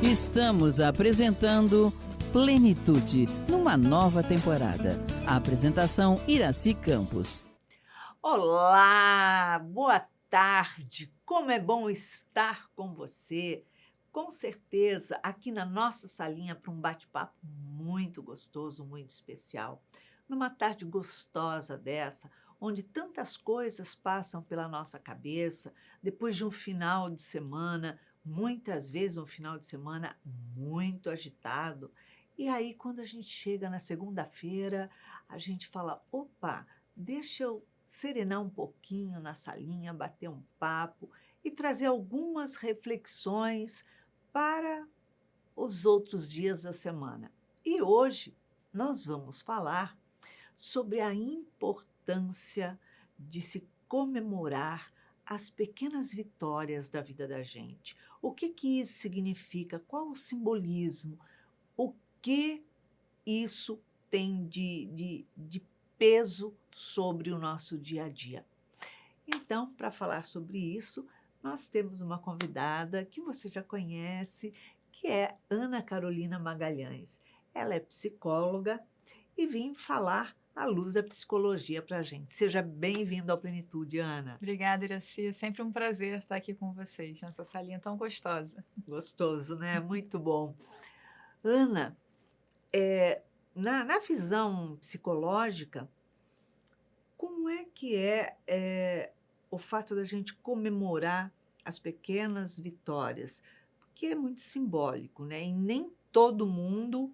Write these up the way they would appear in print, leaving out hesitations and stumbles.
Estamos apresentando Plenitude, numa nova temporada. A apresentação Iraci Campos. Olá, boa tarde. Como é bom estar com você. Com certeza, aqui na nossa salinha para um bate-papo muito gostoso, muito especial. Numa tarde gostosa dessa, onde tantas coisas passam pela nossa cabeça, depois de um final de semana, muitas vezes um final de semana muito agitado. E aí, quando a gente chega na segunda-feira, a gente fala: opa, deixa eu serenar um pouquinho na salinha, bater um papo e trazer algumas reflexões para os outros dias da semana. E hoje nós vamos falar sobre a importância de se comemorar as pequenas vitórias da vida da gente. O que isso significa? Qual o simbolismo? O que isso tem de peso sobre o nosso dia a dia? Então, para falar sobre isso, nós temos uma convidada que você já conhece, que é Ana Carolina Magalhães. Ela é psicóloga e vem falar à luz da psicologia para a gente. Seja bem-vinda ao Plenitude, Ana. Obrigada, Iraci. É sempre um prazer estar aqui com vocês, nessa salinha tão gostosa. Gostoso, né? Muito bom. Ana, na visão psicológica, como é que é o fato da gente comemorar as pequenas vitórias? Porque é muito simbólico, né? E nem todo mundo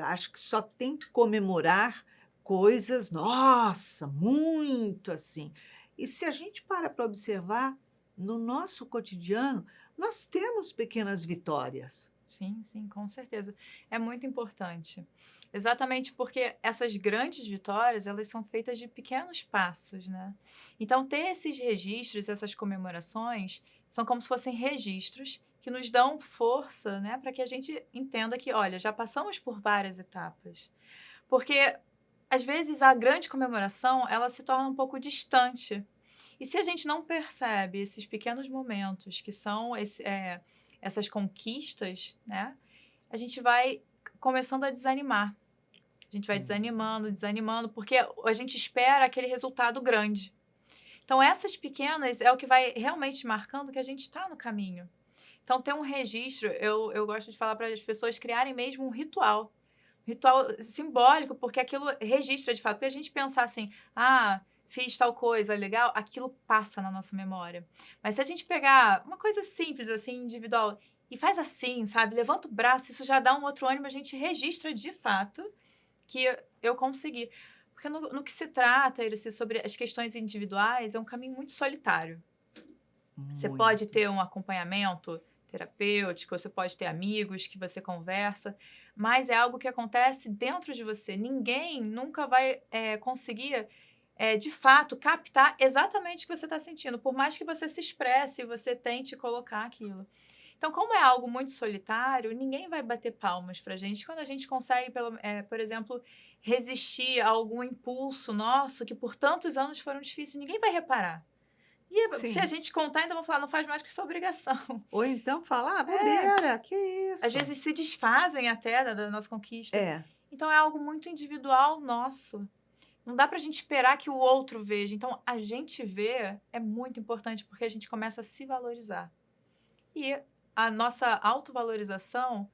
acho que só tem que comemorar coisas, nossa, muito assim. E se a gente para observar, no nosso cotidiano, nós temos pequenas vitórias. Sim, sim, com certeza. É muito importante. Exatamente porque essas grandes vitórias, elas são feitas de pequenos passos, né? Então, ter esses registros, essas comemorações, são como se fossem registros que nos dão força, né? Para que a gente entenda que, olha, já passamos por várias etapas. Porque, às vezes, a grande comemoração, ela se torna um pouco distante. E se a gente não percebe esses pequenos momentos que são essas conquistas, né? A gente vai começando a desanimar. A gente vai desanimando, porque a gente espera aquele resultado grande. Então, essas pequenas é o que vai realmente marcando que a gente está no caminho. Então, ter um registro, eu gosto de falar para as pessoas criarem mesmo um ritual. Ritual simbólico, porque aquilo registra de fato. Porque a gente pensar assim, fiz tal coisa legal, aquilo passa na nossa memória. Mas se a gente pegar uma coisa simples, assim, individual, e faz assim, sabe? Levanta o braço, isso já dá um outro ânimo, a gente registra de fato que eu consegui. Porque no que se trata, Iraci, sobre as questões individuais, é um caminho muito solitário. Você pode ter um acompanhamento terapêutico, você pode ter amigos que você conversa, mas é algo que acontece dentro de você. Ninguém nunca vai conseguir, de fato, captar exatamente o que você está sentindo, por mais que você se expresse e você tente colocar aquilo. Então, como é algo muito solitário, ninguém vai bater palmas para a gente quando a gente consegue, por exemplo, resistir a algum impulso nosso que por tantos anos foram difíceis. Ninguém vai reparar. E Sim. se a gente contar, ainda vão falar, não faz mais que sua obrigação. Ou então falar, bobeira, que isso? Às vezes se desfazem até da nossa conquista. Então é algo muito individual nosso. Não dá pra gente esperar que o outro veja. Então, a gente ver é muito importante porque a gente começa a se valorizar. E a nossa autovalorização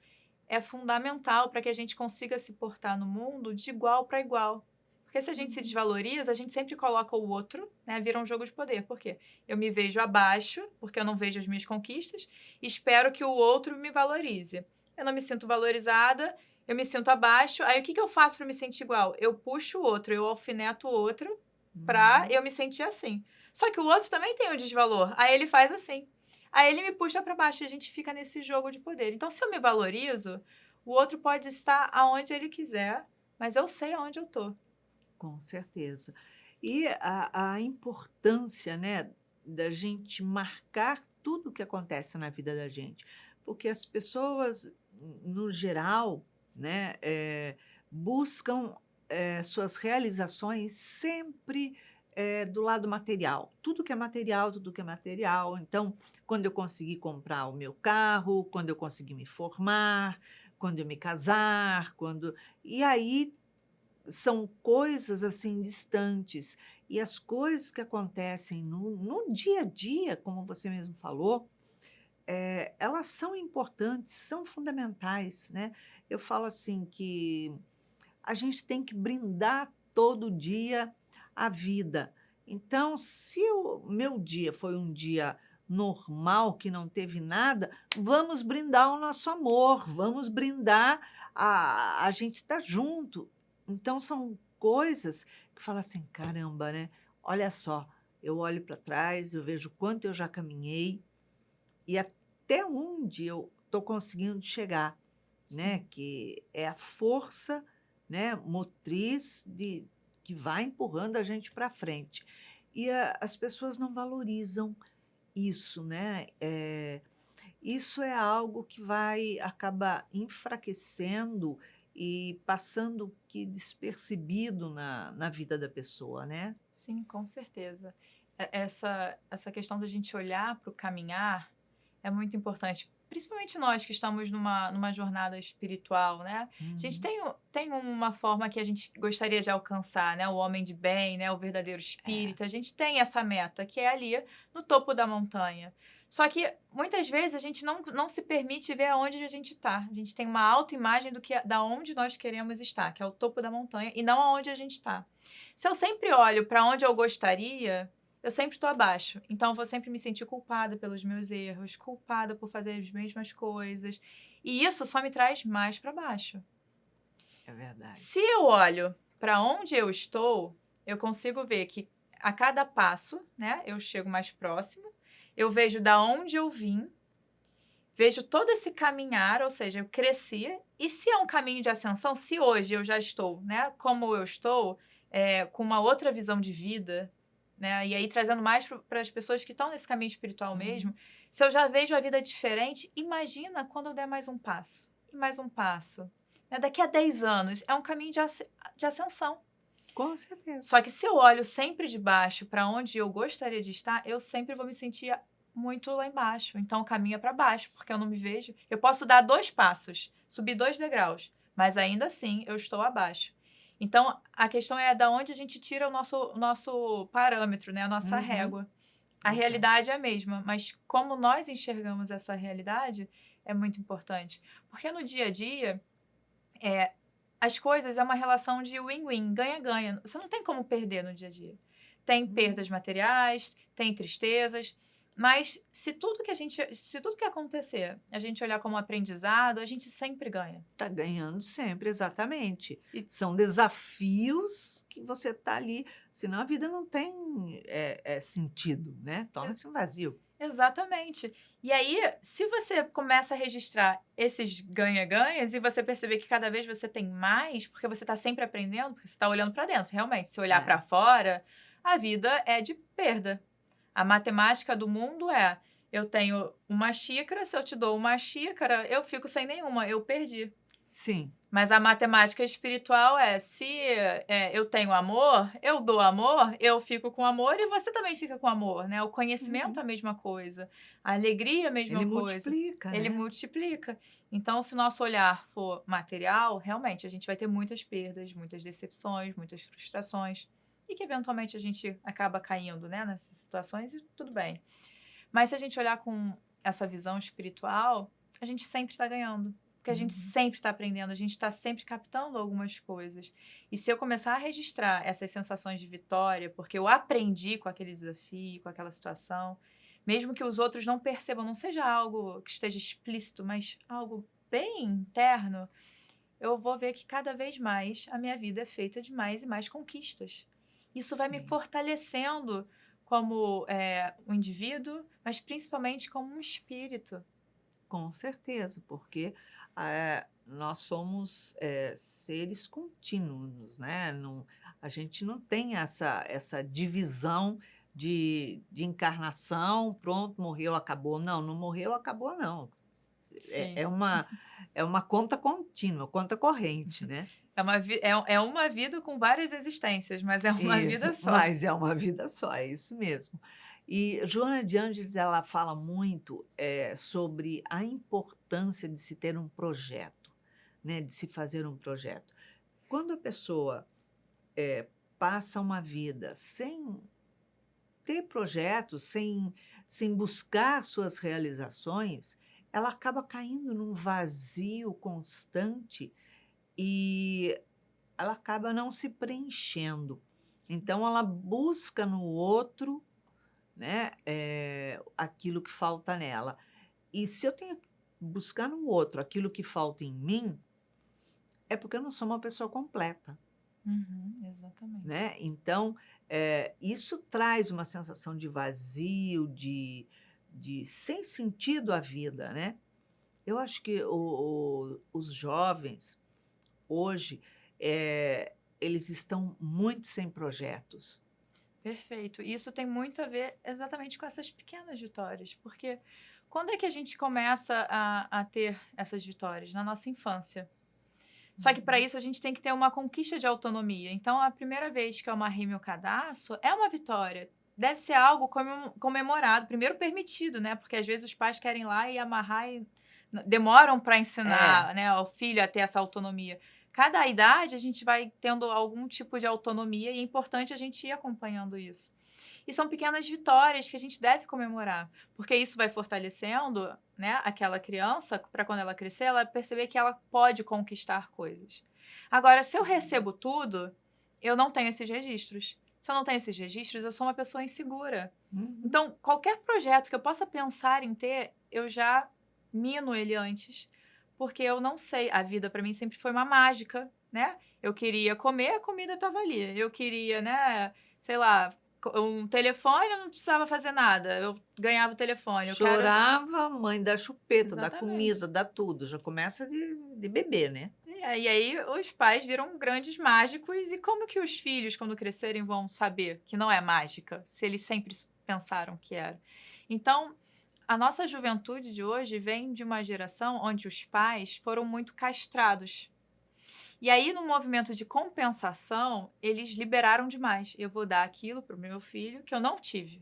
é fundamental para que a gente consiga se portar no mundo de igual para igual. Porque se a gente se desvaloriza, a gente sempre coloca o outro, né? Vira um jogo de poder. Por quê? Eu me vejo abaixo, porque eu não vejo as minhas conquistas, e espero que o outro me valorize. Eu não me sinto valorizada, eu me sinto abaixo, aí o que eu faço para me sentir igual? Eu puxo o outro, eu alfineto o outro para eu me sentir assim. Só que o outro também tem o desvalor, aí ele faz assim. Aí ele me puxa para baixo e a gente fica nesse jogo de poder. Então, se eu me valorizo, o outro pode estar aonde ele quiser, mas eu sei aonde eu tô. Com certeza. E a importância, né, da gente marcar tudo o que acontece na vida da gente. Porque as pessoas, no geral, né, buscam suas realizações sempre do lado material. Tudo que é material, tudo que é material. Então, quando eu conseguir comprar o meu carro, quando eu conseguir me formar, quando eu me casar, quando. E aí são coisas assim distantes. E as coisas que acontecem no dia a dia, como você mesmo falou, elas são importantes, são fundamentais, né? Eu falo assim que a gente tem que brindar todo dia a vida. Então, se o meu dia foi um dia normal, que não teve nada, vamos brindar o nosso amor, vamos brindar a gente estar junto. Então, são coisas que fala assim, caramba, né? Olha só, eu olho para trás, eu vejo quanto eu já caminhei e até onde eu estou conseguindo chegar, né? Que é a força, né, motriz que vai empurrando a gente para frente. E as pessoas não valorizam isso, né? Isso é algo que vai acabar enfraquecendo e passando que despercebido na vida da pessoa, né? Sim, com certeza. Essa questão da gente olhar para o caminhar é muito importante. Principalmente nós que estamos numa jornada espiritual, né? A gente Uhum. tem uma forma que a gente gostaria de alcançar, né? O homem de bem, né? O verdadeiro É, espírito. A gente tem essa meta, que é ali no topo da montanha. Só que muitas vezes a gente não se permite ver aonde a gente está. A gente tem uma autoimagem da onde nós queremos estar, que é o topo da montanha, e não aonde a gente está. Se eu sempre olho para onde eu gostaria, eu sempre estou abaixo. Então, eu vou sempre me sentir culpada pelos meus erros, culpada por fazer as mesmas coisas. E isso só me traz mais para baixo. é verdade. Se eu olho para onde eu estou, eu consigo ver que a cada passo, né, eu chego mais próximo, eu vejo da onde eu vim, vejo todo esse caminhar, ou seja, eu cresci. E se é um caminho de ascensão, se hoje eu já estou, né, como eu estou, com uma outra visão de vida, né, e aí trazendo mais para as pessoas que estão nesse caminho espiritual mesmo, se eu já vejo a vida diferente, imagina quando eu der mais um passo, e mais um passo. Né, daqui a 10 anos, é um caminho de ascensão. Com certeza. Só que se eu olho sempre de baixo para onde eu gostaria de estar, eu sempre vou me sentir muito lá embaixo. Então, o caminho é para baixo, porque eu não me vejo. Eu posso dar 2 passos, subir 2 degraus, mas ainda assim eu estou abaixo. Então, a questão é da onde a gente tira o nosso parâmetro, né? A nossa Uhum. régua. A Exato. realidade é a mesma, mas como nós enxergamos essa realidade é muito importante. Porque no dia a dia, as coisas é uma relação de win-win, ganha-ganha. Você não tem como perder no dia a dia. Tem perdas materiais, tem tristezas, mas se tudo que acontecer, a gente olhar como aprendizado, a gente sempre ganha. Está ganhando sempre, exatamente. E- São desafios que você está ali, senão a vida não tem sentido, né? Torna-se um vazio. Exatamente. E aí, se você começa a registrar esses ganha-ganhas e você perceber que cada vez você tem mais, porque você está sempre aprendendo, porque você está olhando para dentro, realmente. Se olhar É. para fora, a vida é de perda. A matemática do mundo é: eu tenho uma xícara, se eu te dou uma xícara, eu fico sem nenhuma, eu perdi. Sim, Mas a matemática espiritual é: se eu tenho amor, eu dou amor, eu fico com amor e você também fica com amor, né? O conhecimento é a mesma coisa, a alegria é a mesma ele coisa. multiplica, Ele né? multiplica. Então, se o nosso olhar for material, realmente a gente vai ter muitas perdas, muitas decepções, muitas frustrações. E que eventualmente a gente acaba caindo, né, nessas situações e tudo bem. Mas se a gente olhar com essa visão espiritual, a gente sempre está ganhando. Porque a gente sempre está aprendendo, a gente está sempre captando algumas coisas. E se eu começar a registrar essas sensações de vitória, porque eu aprendi com aquele desafio, com aquela situação, mesmo que os outros não percebam, não seja algo que esteja explícito, mas algo bem interno, eu vou ver que cada vez mais a minha vida é feita de mais e mais conquistas. Isso vai me Sim. fortalecendo como um indivíduo, mas principalmente como um espírito. Com certeza, porque nós somos seres contínuos, né? Não, a gente não tem essa divisão de encarnação, pronto, morreu, acabou. Não, não morreu, acabou, não. Sim. É uma conta contínua, conta corrente, né? É uma vida com várias existências, mas é uma vida Isso, só. mas é uma vida só, é isso mesmo. E Joana de Ângeles, ela fala muito sobre a importância de se ter um projeto, né, de se fazer um projeto. Quando a pessoa passa uma vida sem ter projetos, sem buscar suas realizações, ela acaba caindo num vazio constante e ela acaba não se preenchendo. Então, ela busca no outro, né, aquilo que falta nela. E se eu tenho que buscar no outro aquilo que falta em mim, é porque eu não sou uma pessoa completa, Uhum, exatamente. né? Então, isso traz uma sensação de vazio, de sem sentido à vida, né? Eu acho que os jovens, hoje, eles estão muito sem projetos. Perfeito. E isso tem muito a ver exatamente com essas pequenas vitórias, porque quando é que a gente começa a ter essas vitórias? Na nossa infância. Só que para isso a gente tem que ter uma conquista de autonomia. Então, a primeira vez que eu amarrei meu cadastro é uma vitória. Deve ser algo comemorado, primeiro permitido, né? Porque às vezes os pais querem ir lá e amarrar e demoram para ensinar, né, ao filho a ter essa autonomia. Cada idade a gente vai tendo algum tipo de autonomia e é importante a gente ir acompanhando isso. E são pequenas vitórias que a gente deve comemorar, porque isso vai fortalecendo, né, aquela criança para quando ela crescer, ela perceber que ela pode conquistar coisas. Agora, se eu recebo tudo, eu não tenho esses registros. Se eu não tenho esses registros, eu sou uma pessoa insegura. Uhum. Então, qualquer projeto que eu possa pensar em ter, eu já mino ele antes, porque eu não sei. A vida para mim sempre foi uma mágica, né? Eu queria comer, a comida estava ali. Eu queria, né, sei lá, um telefone, eu não precisava fazer nada. Eu ganhava o telefone. Chorava, mãe dá chupeta, dá Exatamente. comida, dá tudo. Já começa de bebê, né? E aí os pais viram grandes mágicos. E como que os filhos, quando crescerem, vão saber que não é mágica, se eles sempre pensaram que era? Então, a nossa juventude de hoje vem de uma geração onde os pais foram muito castrados. E aí, no movimento de compensação, eles liberaram demais. Eu vou dar aquilo para o meu filho que eu não tive.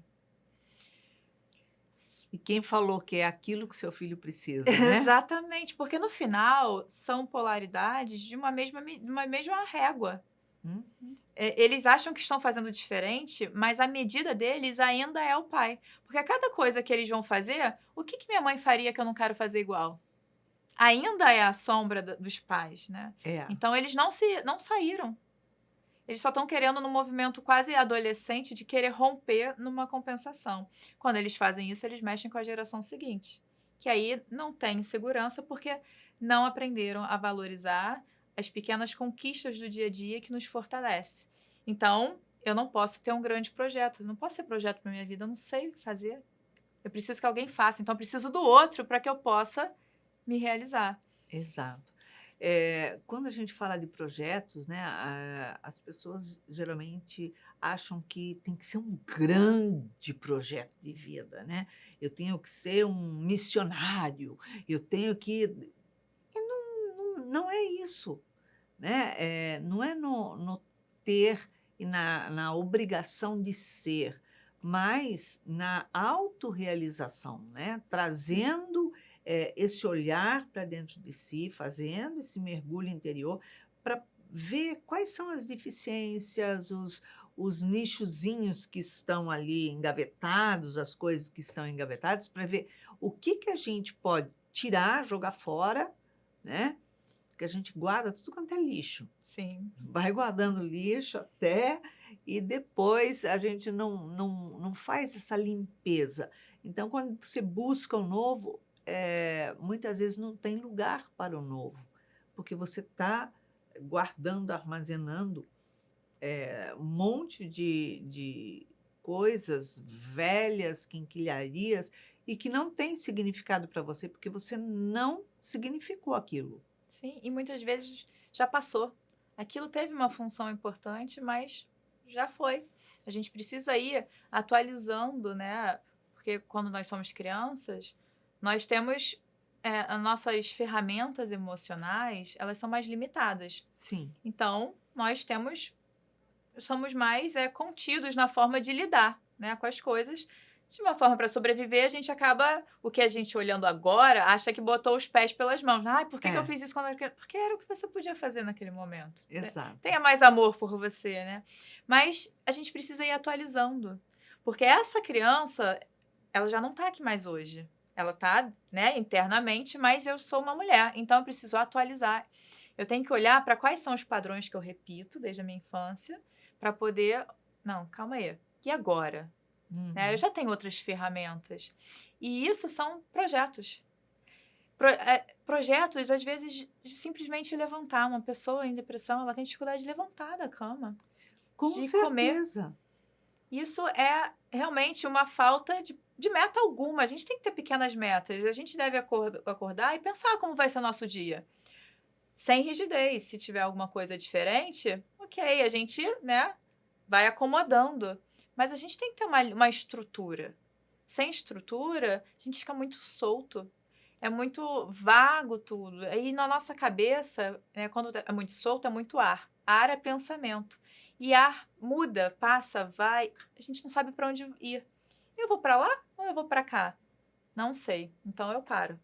E quem falou que é aquilo que seu filho precisa, né? Exatamente, porque no final são polaridades de uma mesma régua. Eles acham que estão fazendo diferente, mas a medida deles ainda é o pai. Porque a cada coisa que eles vão fazer, o que minha mãe faria que eu não quero fazer igual? Ainda é a sombra dos pais, né? Então, eles não saíram. Eles só estão querendo, no movimento quase adolescente, de querer romper numa compensação. Quando eles fazem isso, eles mexem com a geração seguinte. Que aí não tem segurança porque não aprenderam a valorizar as pequenas conquistas do dia a dia que nos fortalece. Então, eu não posso ter um grande projeto. Eu não posso ter projeto para minha vida, eu não sei fazer. Eu preciso que alguém faça. Então, eu preciso do outro para que eu possa me realizar. Exato. Quando a gente fala de projetos, né, as pessoas geralmente acham que tem que ser um grande projeto de vida, né? Eu tenho que ser um missionário, eu tenho que... E não é isso, né? Não é no ter e na obrigação de ser, mas na autorrealização, né? Trazendo esse olhar para dentro de si, fazendo esse mergulho interior para ver quais são as deficiências, os nichozinhos que estão ali engavetados, as coisas que estão engavetadas, para ver o que a gente pode tirar, jogar fora, né? Que a gente guarda tudo quanto é lixo. Sim. Vai guardando lixo até e depois a gente não faz essa limpeza. Então, quando você busca o novo, muitas vezes não tem lugar para o novo, porque você está guardando, armazenando um monte de coisas velhas, quinquilharias, e que não tem significado para você, porque você não significou aquilo. Sim, e muitas vezes já passou. Aquilo teve uma função importante, mas já foi. A gente precisa ir atualizando, né? Porque quando nós somos crianças, nós temos as nossas ferramentas emocionais, elas são mais limitadas. Sim. Então, nós somos mais contidos na forma de lidar, né, com as coisas. De uma forma para sobreviver, a gente acaba, o que a gente olhando agora, acha que botou os pés pelas mãos. Ai, por que eu fiz isso quando eu era criança? Porque era o que você podia fazer naquele momento. Exato. Tenha mais amor por você, né? Mas a gente precisa ir atualizando. Porque essa criança, ela já não está aqui mais hoje. Ela está, né, internamente, mas eu sou uma mulher, então eu preciso atualizar. Eu tenho que olhar para quais são os padrões que eu repito desde a minha infância, para poder... Não, calma aí. E agora? Né? Eu já tenho outras ferramentas. E isso são projetos. Projetos, às vezes, de simplesmente levantar. Uma pessoa em depressão, ela tem dificuldade de levantar da cama. Com de certeza. Comer. Isso é realmente uma falta de meta alguma. A gente tem que ter pequenas metas. A gente deve acordar e pensar como vai ser o nosso dia. Sem rigidez. Se tiver alguma coisa diferente, ok, a gente, né, vai acomodando. Mas a gente tem que ter uma estrutura. Sem estrutura, a gente fica muito solto. É muito vago tudo. Aí na nossa cabeça, quando é muito solto, é muito ar. Ar é pensamento. E ar muda, passa, vai. A gente não sabe para onde ir. Eu vou para lá ou eu vou para cá? Não sei. Então eu paro.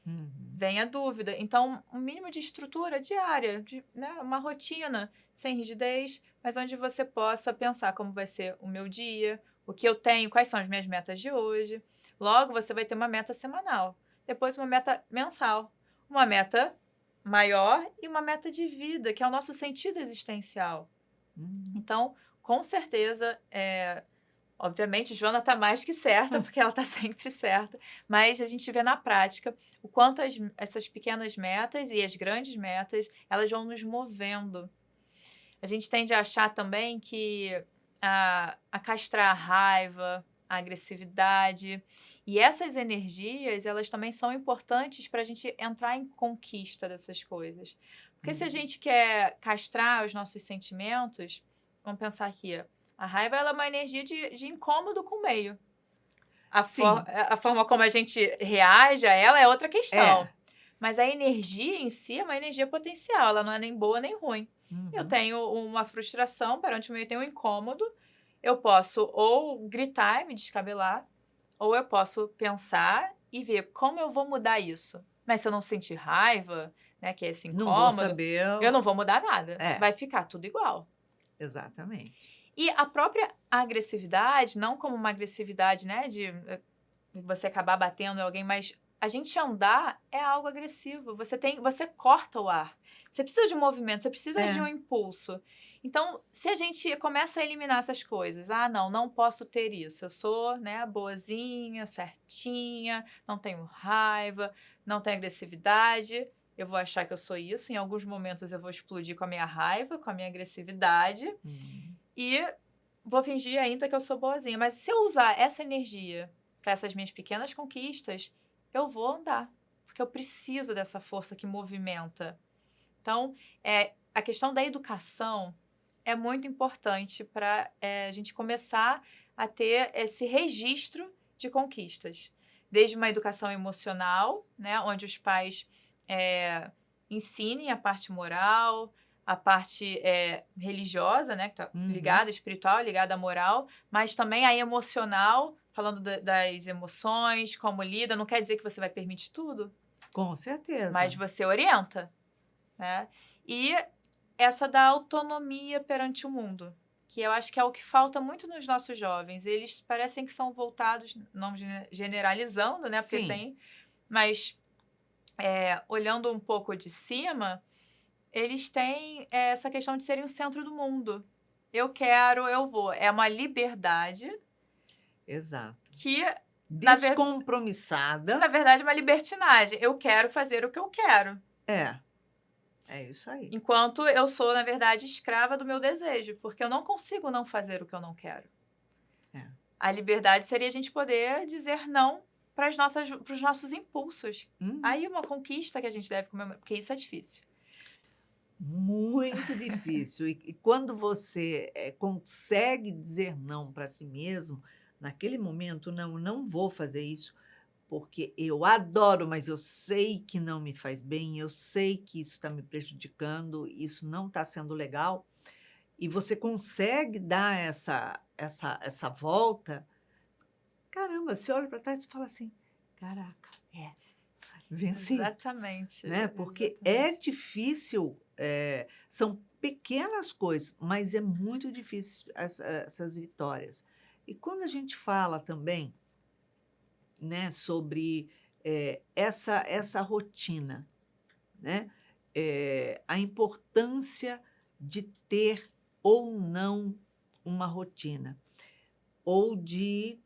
Vem a dúvida. Então, um mínimo de estrutura diária, né, uma rotina, sem rigidez, mas onde você possa pensar como vai ser o meu dia, o que eu tenho, quais são as minhas metas de hoje. Logo, você vai ter uma meta semanal, depois uma meta mensal, uma meta maior e uma meta de vida, que é o nosso sentido existencial. Então, com certeza, obviamente, Joana está mais que certa, porque ela está sempre certa, mas a gente vê na prática o quanto essas pequenas metas e as grandes metas, elas vão nos movendo. A gente tende a achar também que a castrar a raiva, a agressividade, e essas energias, elas também são importantes para a gente entrar em conquista dessas coisas. Porque se a gente quer castrar os nossos sentimentos, vamos pensar aqui, a raiva ela é uma energia de incômodo com o meio. A forma como a gente reage a ela é outra questão. Mas a energia em si é uma energia potencial, ela não é nem boa nem ruim. Eu tenho uma frustração perante o meio, eu tenho um incômodo, eu posso ou gritar e me descabelar, ou eu posso pensar e ver como eu vou mudar isso. Mas se eu não sentir raiva, né, que é esse incômodo, não vou saber. Eu não vou mudar nada. Vai ficar tudo igual. Exatamente. E a própria agressividade, não como uma agressividade, né, de você acabar batendo em alguém, mas a gente andar é algo agressivo. Você corta o ar. Você precisa de um movimento, você precisa de um impulso. Então, se a gente começa a eliminar essas coisas, não posso ter isso. Eu sou, né, boazinha, certinha, não tenho raiva, não tenho agressividade. Eu vou achar que eu sou isso. Em alguns momentos eu vou explodir com a minha raiva, com a minha agressividade. E vou fingir ainda que eu sou boazinha. Mas se eu usar essa energia para essas minhas pequenas conquistas, eu vou andar. Porque eu preciso dessa força que movimenta. Então, a questão da educação é muito importante para a gente começar a ter esse registro de conquistas. Desde uma educação emocional, né, onde os pais ensinem a parte moral, a parte religiosa, né, que está ligada, espiritual, ligada à moral, mas também a emocional, falando das emoções, como lida. Não quer dizer que você vai permitir tudo. Com certeza. Mas você orienta, né? E essa da autonomia perante o mundo, que eu acho que é o que falta muito nos nossos jovens. Eles parecem que são voltados, não generalizando, né? Porque tem, mas olhando um pouco de cima, eles têm essa questão de serem o centro do mundo. Eu quero, eu vou. É uma liberdade. Exato. Que descompromissada. Na verdade, é uma libertinagem. Eu quero fazer o que eu quero. É isso aí. Enquanto eu sou, na verdade, escrava do meu desejo, porque eu não consigo não fazer o que eu não quero. A liberdade seria a gente poder dizer não para os nossos impulsos. Aí uma conquista que a gente deve comemorar, porque isso é difícil. Muito difícil. E quando você consegue dizer não para si mesmo, naquele momento, não vou fazer isso, porque eu adoro, mas eu sei que não me faz bem, eu sei que isso está me prejudicando, isso não está sendo legal, e você consegue dar essa volta, caramba, você olha para trás e fala assim, caraca, venci, Exatamente. né? Porque é Exatamente. difícil, são pequenas coisas, mas é muito difícil essas vitórias. E quando a gente fala também, né, sobre essa rotina, né, a importância de ter ou não uma rotina, ou de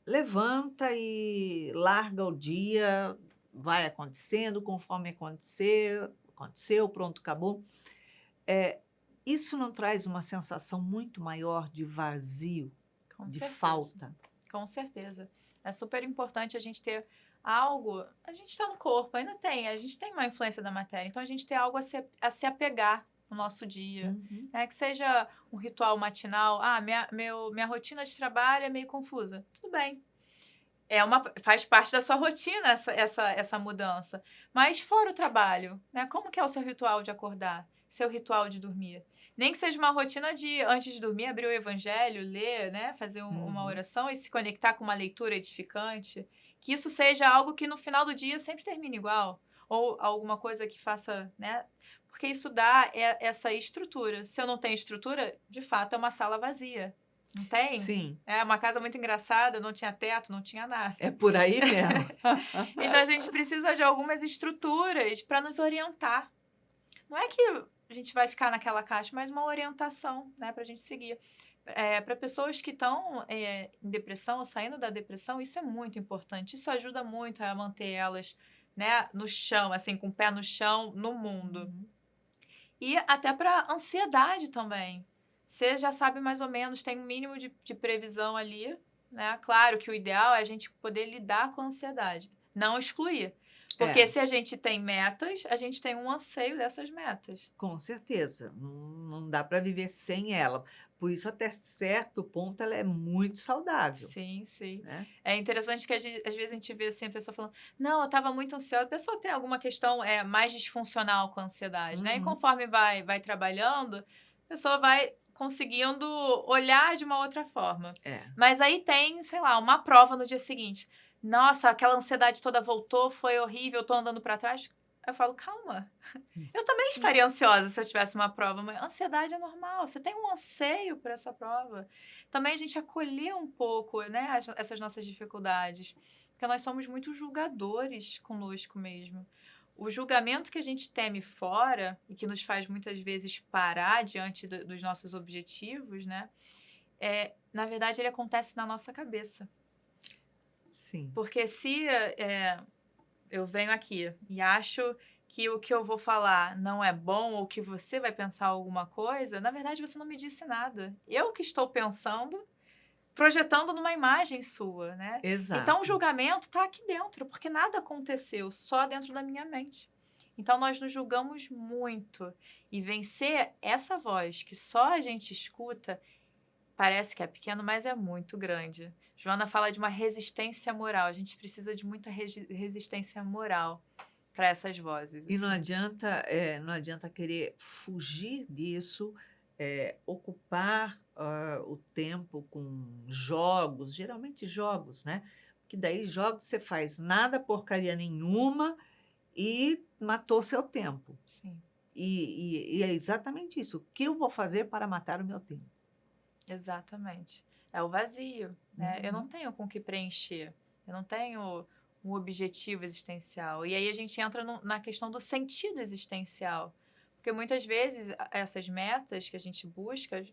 levanta e larga o dia, vai acontecendo conforme aconteceu, pronto, acabou. Isso não traz uma sensação muito maior de vazio, Com de certeza. falta? Com certeza. É super importante a gente ter algo. A gente está no corpo, ainda tem, a gente tem uma influência da matéria, então a gente ter algo a se apegar no nosso dia. Uhum. Né? Que seja um ritual matinal. Ah, minha rotina de trabalho é meio confusa. Tudo bem. Faz parte da sua rotina essa mudança. Mas fora o trabalho, né? Como que é o seu ritual de acordar? Seu ritual de dormir? Nem que seja uma rotina de, antes de dormir, abrir o evangelho, ler, né? Fazer uma Uhum. oração e se conectar com uma leitura edificante. Que isso seja algo que no final do dia sempre termine igual. Ou alguma coisa que faça, né? Porque isso dá essa estrutura. Se eu não tenho estrutura, de fato, é uma sala vazia. Não tem? Sim, É uma casa muito engraçada, não tinha teto, não tinha nada. é por aí mesmo. Então a gente precisa de algumas estruturas para nos orientar. Não é que a gente vai ficar naquela caixa, mas uma orientação, né, para a gente seguir. Para pessoas que estão em depressão ou saindo da depressão, isso é muito importante. Isso ajuda muito a manter elas, né, no chão, assim, com o pé no chão, no mundo. Uhum. E até para ansiedade também. Você já sabe mais ou menos, tem um mínimo de previsão ali, né? Claro que o ideal é a gente poder lidar com a ansiedade, não excluir. Porque É, se a gente tem metas, a gente tem um anseio dessas metas. com certeza. Não dá para viver sem ela. Por isso, até certo ponto, ela é muito saudável, Sim, sim. né? É interessante que às vezes a gente vê assim, a pessoa falando, não, eu estava muito ansiosa. A pessoa tem alguma questão mais disfuncional com a ansiedade, né? E Uhum. conforme vai trabalhando, a pessoa vai conseguindo olhar de uma outra forma. É. Mas aí tem, sei lá, uma prova no dia seguinte. Nossa, aquela ansiedade toda voltou, foi horrível, eu tô andando para trás. Eu falo, calma. Eu também estaria ansiosa se eu tivesse uma prova, mas ansiedade é normal. Você tem um anseio por essa prova. Também a gente acolher um pouco, né, essas nossas dificuldades, porque nós somos muito julgadores conosco mesmo. O julgamento que a gente teme fora e que nos faz muitas vezes parar diante dos nossos objetivos, né, na verdade ele acontece na nossa cabeça. Sim. Porque se eu venho aqui e acho que o que eu vou falar não é bom ou que você vai pensar alguma coisa, na verdade você não me disse nada. Eu que estou pensando, projetando numa imagem sua, né? Então o Exato. julgamento está aqui dentro, porque nada aconteceu, só dentro da minha mente. Então nós nos julgamos muito. E vencer essa voz que só a gente escuta parece que é pequeno, mas é muito grande. Joana fala de uma resistência moral. A gente precisa de muita resistência moral para essas vozes. E Assim. não adianta querer fugir disso, ocupar o tempo com jogos, geralmente jogos, né? Porque daí jogos você faz nada, porcaria nenhuma e matou seu tempo. Sim, E é exatamente isso. O que eu vou fazer para matar o meu tempo? exatamente. É o vazio, né? Eu não Uhum. tenho com o que preencher. Eu não tenho um objetivo existencial. E aí a gente entra na questão do sentido existencial. Porque muitas vezes essas metas que a gente busca,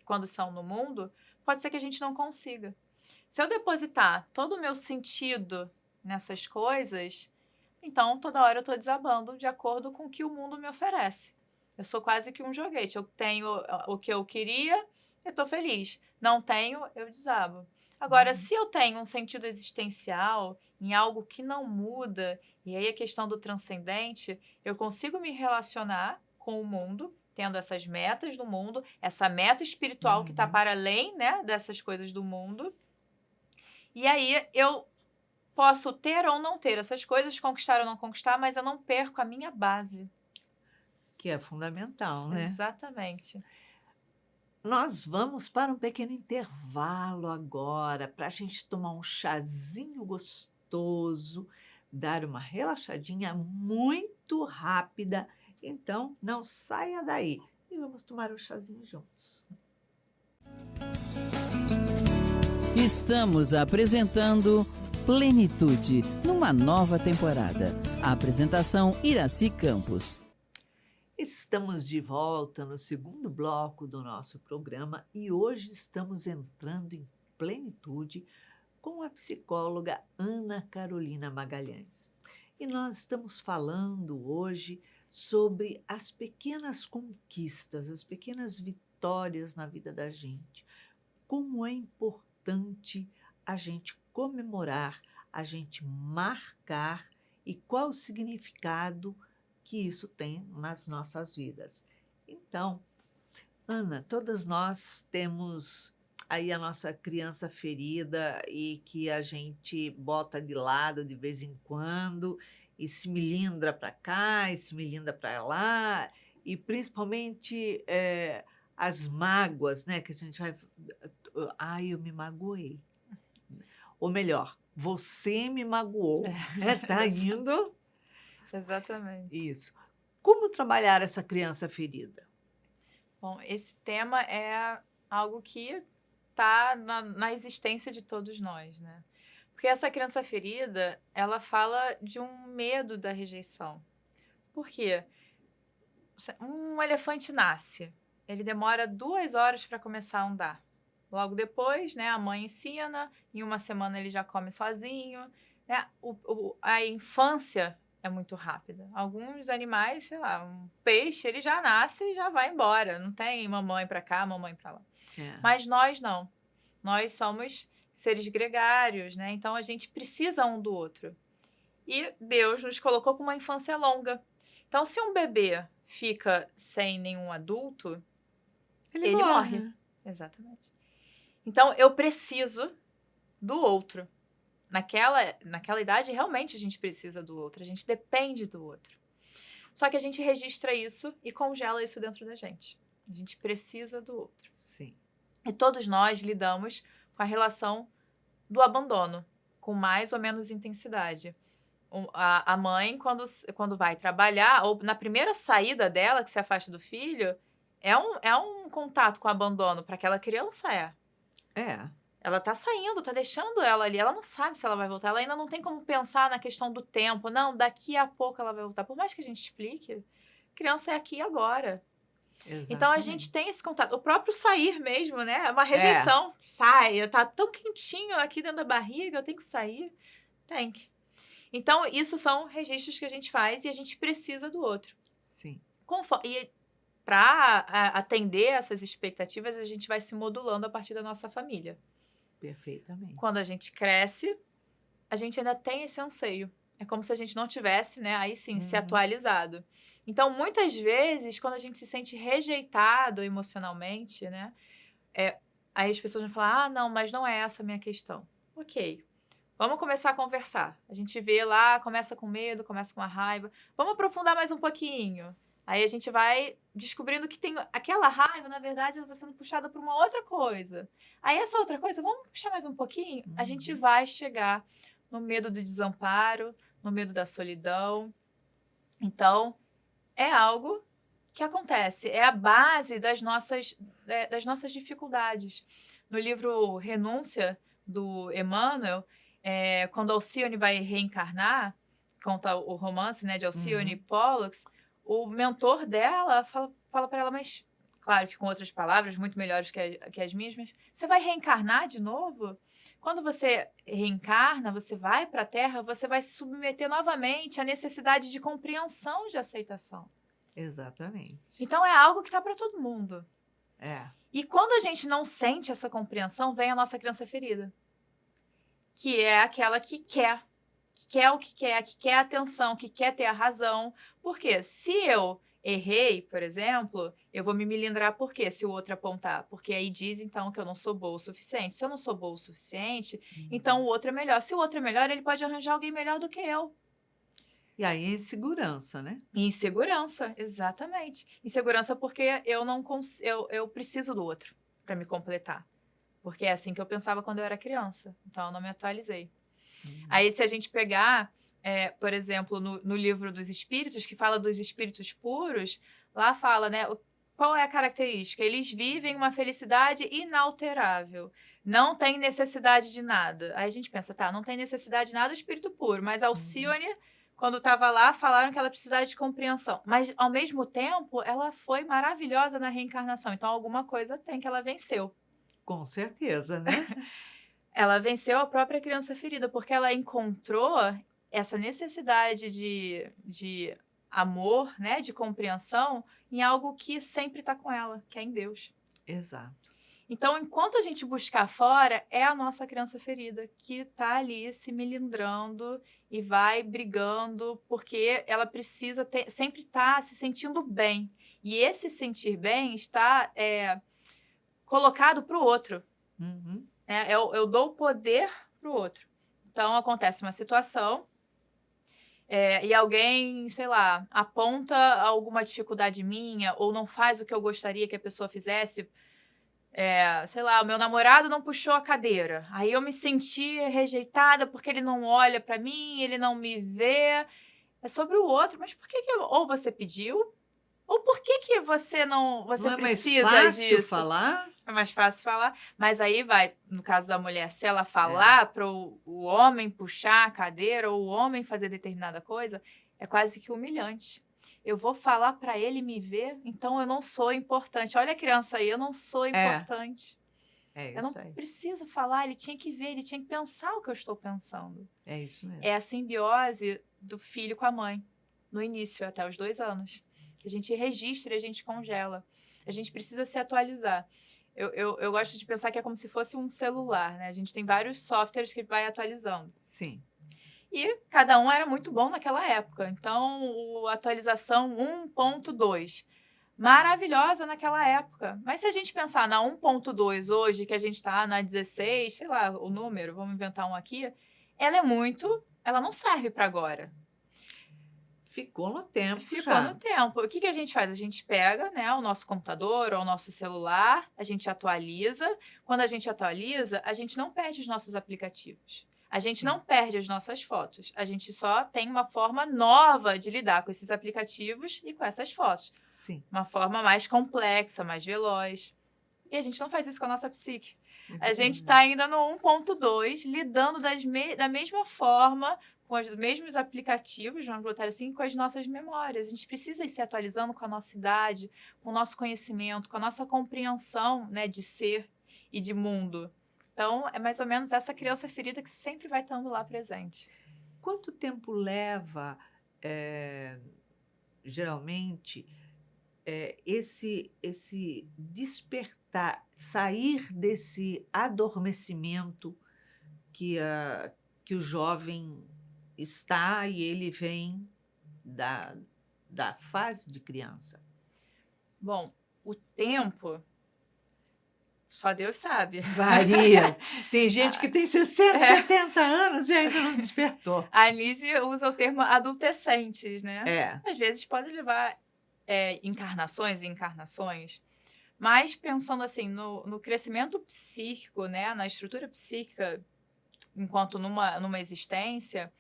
quando são no mundo, pode ser que a gente não consiga. Se eu depositar todo o meu sentido nessas coisas, então toda hora eu estou desabando de acordo com o que o mundo me oferece. Eu sou quase que um joguete. Eu tenho o que eu queria, eu estou feliz. Não tenho, eu desabo. Agora, Uhum. se eu tenho um sentido existencial em algo que não muda, e aí a questão do transcendente, eu consigo me relacionar com o mundo, tendo essas metas do mundo, essa meta espiritual que está Uhum. para além, né, dessas coisas do mundo. E aí eu posso ter ou não ter essas coisas, conquistar ou não conquistar, mas eu não perco a minha base. Que é fundamental, né? Exatamente. Nós vamos para um pequeno intervalo agora, para a gente tomar um chazinho gostoso, dar uma relaxadinha muito rápida. Então, não saia daí e vamos tomar um chazinho juntos. Estamos apresentando Plenitude, numa nova temporada. A apresentação Iraci Campos. Estamos de volta no segundo bloco do nosso programa e hoje estamos entrando em plenitude com a psicóloga Ana Carolina Magalhães. E nós estamos falando hoje sobre as pequenas conquistas, as pequenas vitórias na vida da gente. Como é importante a gente comemorar, a gente marcar e qual o significado que isso tem nas nossas vidas. Então, Ana, todas nós temos aí a nossa criança ferida e que a gente bota de lado de vez em quando e se melindra para cá e se melindra para lá e principalmente as mágoas, né, que a gente vai... Ai, eu me magoei. Ou melhor, você me magoou. Tá indo... Exatamente. Isso. Como trabalhar essa criança ferida? Bom, esse tema é algo que está na existência de todos nós, né? Porque essa criança ferida, ela fala de um medo da rejeição. Por quê? Um elefante nasce, ele demora 2 horas para começar a andar. Logo depois, né, a mãe ensina, em 1 semana ele já come sozinho, né? A infância é muito rápida. Alguns animais, sei lá, um peixe, ele já nasce e já vai embora. Não tem mamãe para cá, mamãe para lá. Mas nós não. Nós somos seres gregários, né? Então a gente precisa um do outro. E Deus nos colocou com uma infância longa. Então, se um bebê fica sem nenhum adulto, ele morre. Exatamente. Então, eu preciso do outro. Naquela idade, realmente a gente precisa do outro, a gente depende do outro. Só que a gente registra isso e congela isso dentro da gente. A gente precisa do outro. Sim. E todos nós lidamos com a relação do abandono, com mais ou menos intensidade. A mãe, quando vai trabalhar, ou na primeira saída dela, que se afasta do filho, é um contato com o abandono para aquela criança, Ela tá saindo, tá deixando ela ali. Ela não sabe se ela vai voltar. Ela ainda não tem como pensar na questão do tempo. Não, daqui a pouco ela vai voltar. Por mais que a gente explique, criança é aqui e agora. Exatamente. Então, a gente tem esse contato. O próprio sair mesmo, né? É uma rejeição. Sai, tá tão quentinho aqui dentro da barriga, eu tenho que sair. Tem que. Então, isso são registros que a gente faz e a gente precisa do outro. Sim. E para atender essas expectativas, a gente vai se modulando a partir da nossa família. Perfeitamente. Quando a gente cresce, a gente ainda tem esse anseio. É como se a gente não tivesse, né, aí sim, se atualizado. Então, muitas vezes, quando a gente se sente rejeitado emocionalmente, né, aí as pessoas vão falar, não, mas não é essa a minha questão. Ok, vamos começar a conversar. A gente vê lá, começa com medo, começa com a raiva. Vamos aprofundar mais um pouquinho. Aí a gente vai descobrindo que tem aquela raiva, na verdade, ela está sendo puxada por uma outra coisa. Aí essa outra coisa, vamos puxar mais um pouquinho? A gente vai chegar no medo do desamparo, no medo da solidão. Então, é algo que acontece. É a base das nossas dificuldades. No livro Renúncia, do Emmanuel, quando Alcione vai reencarnar, conta o romance, né, de Alcione e Pollux, o mentor dela fala para ela, mas, claro que com outras palavras, muito melhores que as minhas, mas você vai reencarnar de novo? Quando você reencarna, você vai para a Terra, você vai se submeter novamente à necessidade de compreensão, de aceitação. Exatamente. Então, é algo que está para todo mundo. É. E quando a gente não sente essa compreensão, vem a nossa criança ferida, que é aquela que quer o que quer atenção, que quer ter a razão. Porque se eu errei, por exemplo, eu vou me melindrar por quê? Se o outro apontar. Porque aí diz, então, que eu não sou boa o suficiente. Se eu não sou boa o suficiente, então o outro é melhor. Se o outro é melhor, ele pode arranjar alguém melhor do que eu. E aí, insegurança, né? Insegurança, exatamente. Insegurança porque eu preciso do outro para me completar. Porque é assim que eu pensava quando eu era criança. Então, eu não me atualizei. Aí, se a gente pegar, por exemplo, no livro dos espíritos, que fala dos espíritos puros, lá fala, né? Qual é a característica? Eles vivem uma felicidade inalterável. Não tem necessidade de nada. Aí a gente pensa, tá, não tem necessidade de nada, espírito puro. Mas Alcione, quando estava lá, falaram que ela precisava de compreensão. Mas, ao mesmo tempo, ela foi maravilhosa na reencarnação. Então, alguma coisa tem que ela venceu. Com certeza, né? Ela venceu a própria criança ferida, porque ela encontrou essa necessidade de amor, né, de compreensão, em algo que sempre está com ela, que é em Deus. Exato. Então, enquanto a gente buscar fora, é a nossa criança ferida que está ali se melindrando e vai brigando, porque ela precisa sempre estar se sentindo bem. E esse sentir bem está colocado para o outro. Uhum. Eu dou o poder para o outro. Então, acontece uma situação e alguém, sei lá, aponta alguma dificuldade minha ou não faz o que eu gostaria que a pessoa fizesse. Sei lá, o meu namorado não puxou a cadeira. Aí eu me senti rejeitada porque ele não olha para mim, ele não me vê. É sobre o outro. Mas por que ou você pediu, ou por que você não... Você Não é mais precisa fácil disso? falar? É mais fácil falar, mas aí vai, no caso da mulher, se ela falar para o homem puxar a cadeira ou o homem fazer determinada coisa, é quase que humilhante. Eu vou falar para ele me ver, então eu não sou importante. Olha a criança aí, eu não sou importante. É Eu não isso aí. preciso falar, ele tinha que ver, ele tinha que pensar o que eu estou pensando. É isso mesmo. É a simbiose do filho com a mãe, no início, até os 2 anos. A gente registra e a gente congela. A gente precisa se atualizar. Eu gosto de pensar que é como se fosse um celular, né? A gente tem vários softwares que vai atualizando. Sim. E cada um era muito bom naquela época. Então, a atualização 1.2, maravilhosa naquela época. Mas se a gente pensar na 1.2 hoje, que a gente está na 16, sei lá, o número, vamos inventar um aqui, ela não serve para agora. Ficou no tempo Ficou já. no tempo. O que a gente faz? A gente pega, né, o nosso computador ou o nosso celular, a gente atualiza. Quando a gente atualiza, a gente não perde os nossos aplicativos. A gente não perde as nossas fotos. A gente só tem uma forma nova de lidar com esses aplicativos e com essas fotos. Sim. Uma forma mais complexa, mais veloz. E a gente não faz isso com a nossa psique. A gente está ainda no 1.2, lidando da mesma forma, com os mesmos aplicativos, vamos botar assim, com as nossas memórias. A gente precisa ir se atualizando com a nossa idade, com o nosso conhecimento, com a nossa compreensão, né, de ser e de mundo. Então, é mais ou menos essa criança ferida que sempre vai estando lá presente. Quanto tempo leva, geralmente, esse despertar, sair desse adormecimento que o jovem está e ele vem da fase de criança? Bom, o tempo, só Deus sabe. Varia. Tem gente que tem 60, 70 anos e ainda não despertou. A Anise usa o termo adultescentes, né? É. Às vezes pode levar encarnações e encarnações, mas pensando assim, no crescimento psíquico, né? Na estrutura psíquica, enquanto numa existência,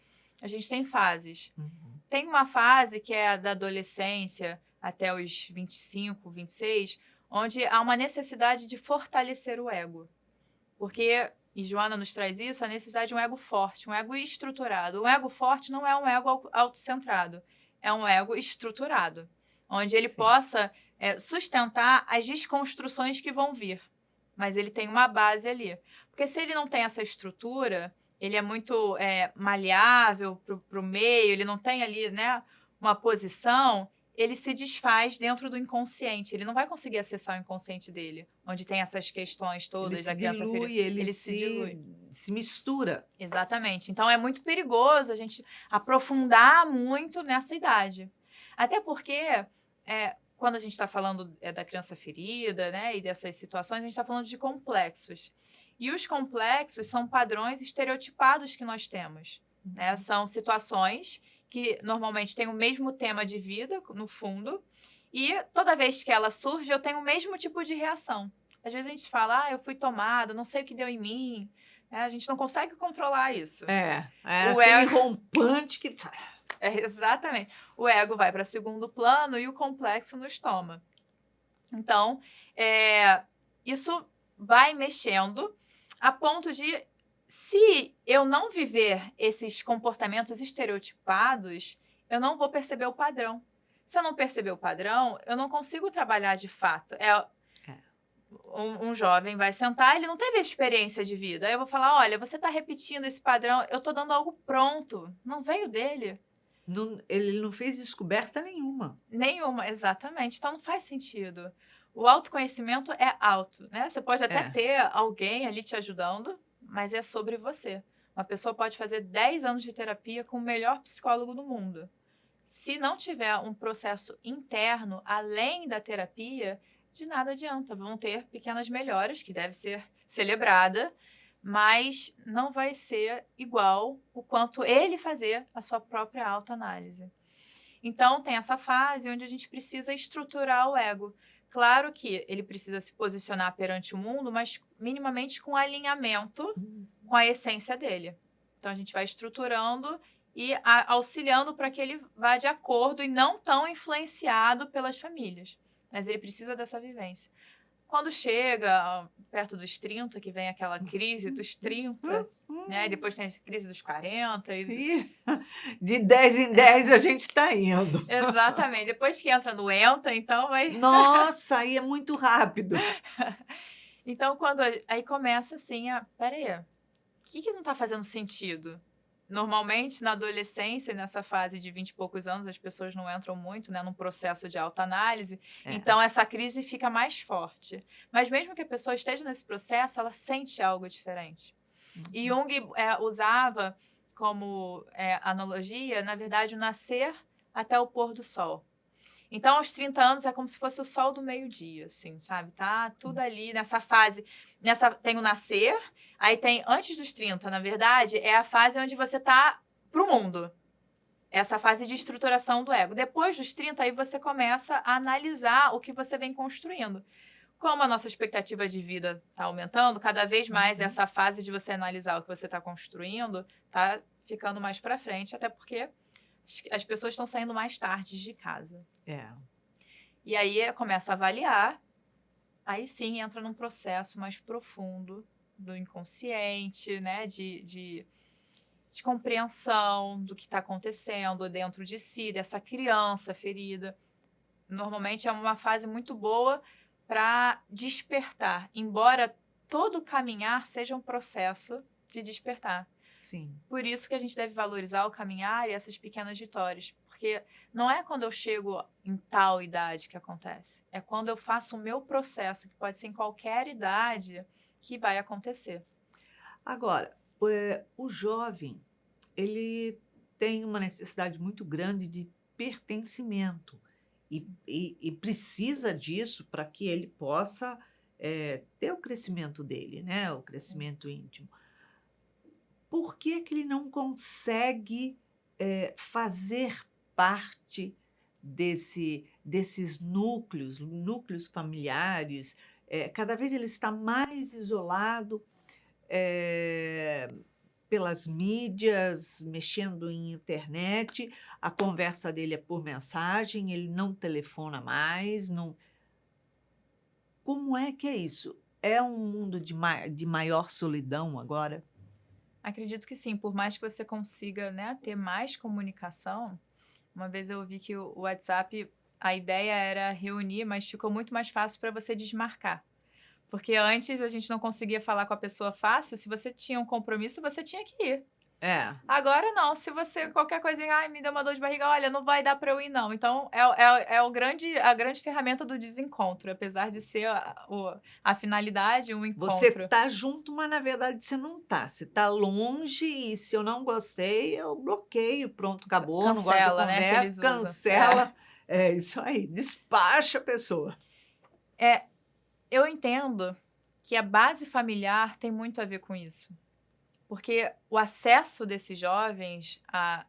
a gente tem fases. Uhum. Tem uma fase que é a da adolescência até os 25, 26, onde há uma necessidade de fortalecer o ego. Porque, e Joana nos traz isso, a necessidade de um ego forte, um ego estruturado. Um ego forte não é um ego autocentrado, é um ego estruturado, onde ele possa sustentar as desconstruções que vão vir. Mas ele tem uma base ali. Porque se ele não tem essa estrutura, ele é muito maleável para o meio, ele não tem ali, né, uma posição, ele se desfaz dentro do inconsciente. Ele não vai conseguir acessar o inconsciente dele, onde tem essas questões todas da criança ferida. Ele se dilui. Se mistura. Exatamente. Então, é muito perigoso a gente aprofundar muito nessa idade. Até porque quando a gente está falando da criança ferida, né, e dessas situações, a gente está falando de complexos. E os complexos são padrões estereotipados que nós temos, né? São situações que normalmente têm o mesmo tema de vida, no fundo, e toda vez que ela surge, eu tenho o mesmo tipo de reação. Às vezes a gente fala, eu fui tomada, não sei o que deu em mim, né? A gente não consegue controlar isso. O aquele rompante que... Exatamente. O ego vai para segundo plano e o complexo nos toma. Então, isso vai mexendo a ponto de, se eu não viver esses comportamentos estereotipados, eu não vou perceber o padrão. Se eu não perceber o padrão, eu não consigo trabalhar de fato. Um jovem vai sentar, ele não teve experiência de vida. Aí eu vou falar, olha, você está repetindo esse padrão, eu estou dando algo pronto, não veio dele. Ele não fez descoberta nenhuma. Nenhuma, exatamente. Então não faz sentido. O autoconhecimento é alto, né? Você pode até ter alguém ali te ajudando, mas é sobre você. Uma pessoa pode fazer 10 anos de terapia com o melhor psicólogo do mundo. Se não tiver um processo interno, além da terapia, de nada adianta. Vão ter pequenas melhoras, que deve ser celebrada, mas não vai ser igual o quanto ele fazer a sua própria autoanálise. Então, tem essa fase onde a gente precisa estruturar o ego. Claro que ele precisa se posicionar perante o mundo, mas minimamente com alinhamento com a essência dele. Então, a gente vai estruturando e auxiliando para que ele vá de acordo e não tão influenciado pelas famílias. Mas ele precisa dessa vivência. Quando chega perto dos 30, que vem aquela crise dos 30, né? E depois tem a crise dos 40. De 10 em 10 a gente está indo. Exatamente. Depois que entra no ENTA, então vai... Nossa, aí é muito rápido. Então, aí começa assim, peraí, o que não está fazendo sentido? Normalmente, na adolescência, nessa fase de 20 e poucos anos, as pessoas não entram muito, né, num processo de autoanálise. Então, essa crise fica mais forte. Mas mesmo que a pessoa esteja nesse processo, ela sente algo diferente. E Jung usava como analogia, na verdade, o nascer até o pôr do sol. Então, aos 30 anos, é como se fosse o sol do meio-dia, assim, sabe? Tá tudo ali nessa fase. Tem o nascer, aí tem, antes dos 30, na verdade, é a fase onde você tá pro mundo. Essa fase de estruturação do ego. Depois dos 30, aí você começa a analisar o que você vem construindo. Como a nossa expectativa de vida está aumentando, cada vez mais essa fase de você analisar o que você está construindo tá ficando mais para frente, até porque as pessoas estão saindo mais tarde de casa. E aí começa a avaliar, aí sim entra num processo mais profundo do inconsciente, né? De compreensão do que está acontecendo dentro de si, dessa criança ferida. Normalmente é uma fase muito boa para despertar, embora todo caminhar seja um processo de despertar. Sim. Por isso que a gente deve valorizar o caminhar e essas pequenas vitórias. Porque não é quando eu chego em tal idade que acontece. É quando eu faço o meu processo, que pode ser em qualquer idade, que vai acontecer. Agora, o jovem, ele tem uma necessidade muito grande de pertencimento. E precisa disso para que ele possa ter o crescimento dele, né? O crescimento íntimo. Por que ele não consegue fazer parte desses núcleos familiares? Cada vez ele está mais isolado pelas mídias, mexendo em internet, a conversa dele é por mensagem, ele não telefona mais. Não... Como é que é isso? É um mundo de maior solidão agora? Acredito que sim, por mais que você consiga, né, ter mais comunicação. Uma vez eu ouvi que o WhatsApp, a ideia era reunir, mas ficou muito mais fácil para você desmarcar. Porque antes a gente não conseguia falar com a pessoa fácil, se você tinha um compromisso, você tinha que ir. Agora não, se você, qualquer coisinha, me deu uma dor de barriga, olha, não vai dar para eu ir não. Então, a grande ferramenta do desencontro, apesar de ser a finalidade, um encontro. Você tá junto, mas na verdade você não tá. Você tá longe e se eu não gostei, eu bloqueio, pronto, acabou, cancela, não gosto da conversa, né, cancela. É isso aí, despacha a pessoa. Eu entendo que a base familiar tem muito a ver com isso. Porque o acesso desses jovens à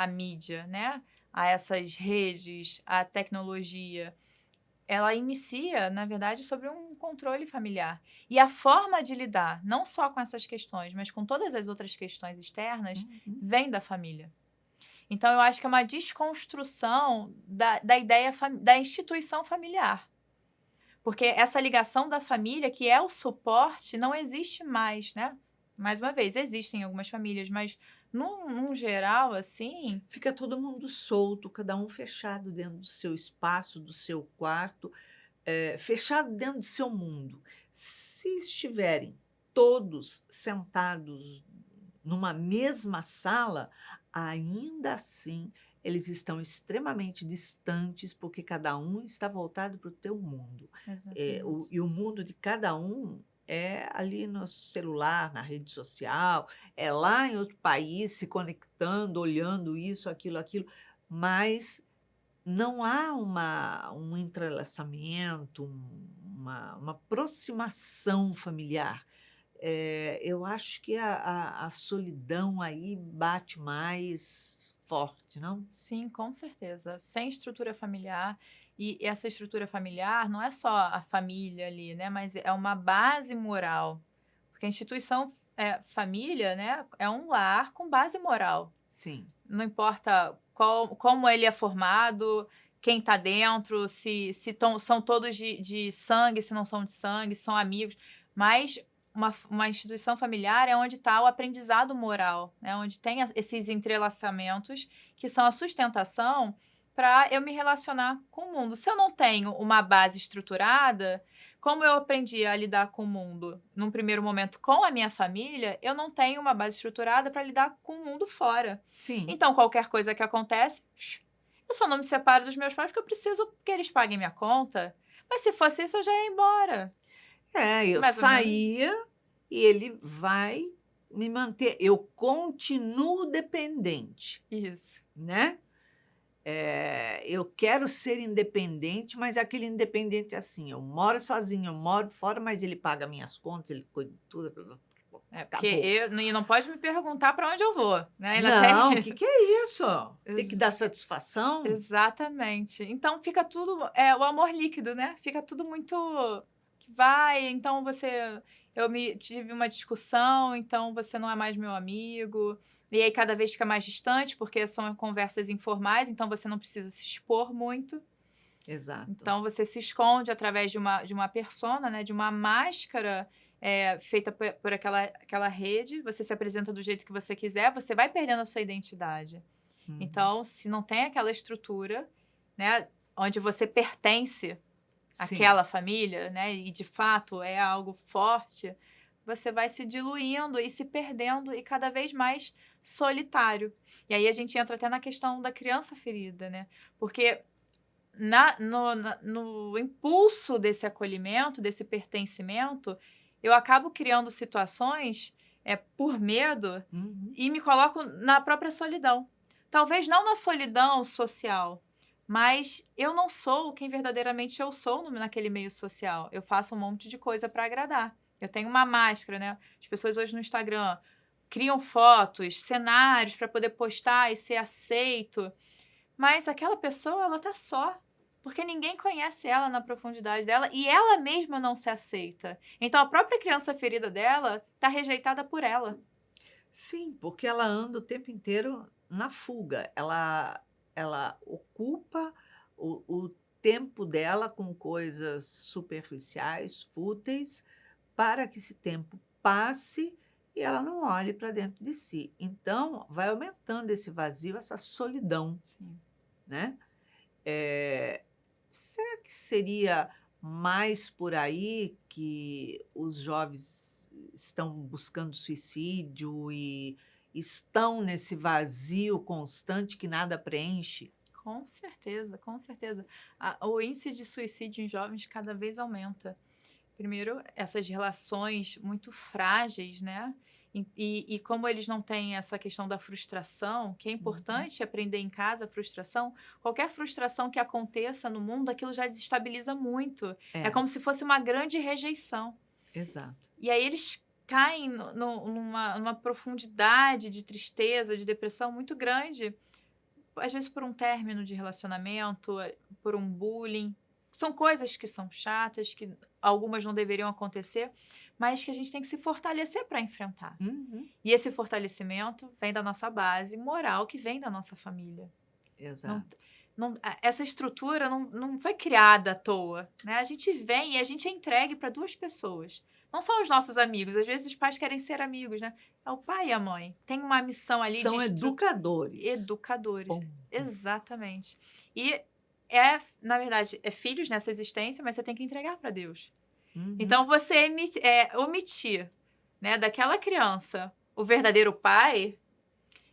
mídia, né? A essas redes, à tecnologia, ela inicia, na verdade, sobre um controle familiar. E a forma de lidar, não só com essas questões, mas com todas as outras questões externas, vem da família. Então, eu acho que é uma desconstrução da ideia da instituição familiar. Porque essa ligação da família, que é o suporte, não existe mais, né? Mais uma vez, existem algumas famílias, mas num geral, assim, Fica todo mundo solto, cada um fechado dentro do seu espaço, do seu quarto, fechado dentro do seu mundo. Se estiverem todos sentados numa mesma sala, ainda assim eles estão extremamente distantes, porque cada um está voltado para o teu mundo. exatamente. E o mundo de cada um é ali no celular, na rede social, é lá em outro país se conectando, olhando isso, aquilo, mas não há um entrelaçamento, uma aproximação familiar. Eu acho que a solidão aí bate mais forte, não? Sim, com certeza. Sem estrutura familiar, e essa estrutura familiar não é só a família ali, né? Mas é uma base moral. Porque a instituição família, né? É um lar com base moral. Sim, Não importa como ele é formado, quem está dentro, se são todos de sangue, se não são de sangue, se são amigos, mas uma instituição familiar é onde está o aprendizado moral, né? Onde tem esses entrelaçamentos que são a sustentação para eu me relacionar com o mundo. Se eu não tenho uma base estruturada, como eu aprendi a lidar com o mundo num primeiro momento com a minha família, eu não tenho uma base estruturada para lidar com o mundo fora. sim. Então, qualquer coisa que acontece, eu só não me separo dos meus pais porque eu preciso que eles paguem minha conta. Mas se fosse isso, eu já ia embora. Eu Mais ou menos saía e ele vai me manter. Eu continuo dependente, isso. né? Eu quero ser independente, mas aquele independente assim, eu moro sozinho, eu moro fora, mas ele paga minhas contas, ele cuida de tudo. Porque Acabou. e não pode me perguntar para onde eu vou, né? Ainda Não, o tem que é isso? Tem que Ex- dar satisfação? Exatamente. Então fica tudo o amor líquido, né? Fica tudo muito que vai, então tive uma discussão, então você não é mais meu amigo. E aí cada vez fica mais distante, porque são conversas informais, então você não precisa se expor muito. Exato. Então você se esconde através de uma persona, né? De uma máscara feita por aquela rede. Você se apresenta do jeito que você quiser, você vai perdendo a sua identidade. Então, se não tem aquela estrutura, né, onde você pertence Sim. àquela família, né, e de fato é algo forte, você vai se diluindo e se perdendo e cada vez mais solitário. E aí a gente entra até na questão da criança ferida, né? Porque no impulso desse acolhimento, desse pertencimento, eu acabo criando situações por medo e me coloco na própria solidão. Talvez não na solidão social, mas eu não sou quem verdadeiramente eu sou naquele meio social. Eu faço um monte de coisa para agradar. Eu tenho uma máscara, né? As pessoas hoje no Instagram criam fotos, cenários para poder postar e ser aceito. Mas aquela pessoa, ela tá só. Porque ninguém conhece ela na profundidade dela e ela mesma não se aceita. Então a própria criança ferida dela tá rejeitada por ela. Sim, porque ela anda o tempo inteiro na fuga. Ela ocupa o tempo dela com coisas superficiais, fúteis, para que esse tempo passe e ela não olhe para dentro de si. Então, vai aumentando esse vazio, essa solidão, Sim. né? Será que seria mais por aí que os jovens estão buscando suicídio e estão nesse vazio constante que nada preenche? Com certeza, com certeza. O índice de suicídio em jovens cada vez aumenta. Primeiro, essas relações muito frágeis, né? E como eles não têm essa questão da frustração, que é importante aprender em casa a frustração, qualquer frustração que aconteça no mundo, aquilo já desestabiliza muito. É como se fosse uma grande rejeição. Exato. E aí eles caem numa profundidade de tristeza, de depressão muito grande, às vezes por um término de relacionamento, por um bullying. São coisas que são chatas, que algumas não deveriam acontecer, mas que a gente tem que se fortalecer para enfrentar. E esse fortalecimento vem da nossa base moral, que vem da nossa família. Exato. Essa estrutura não foi criada à toa, né? A gente vem e a gente é entregue para duas pessoas. Não são os nossos amigos. Às vezes os pais querem ser amigos, né? É o pai e a mãe. Tem uma missão ali São educadores. Educadores. Ponto. Exatamente. E na verdade, é filhos nessa existência, mas você tem que entregar para Deus. Então, você omitir, né, daquela criança o verdadeiro pai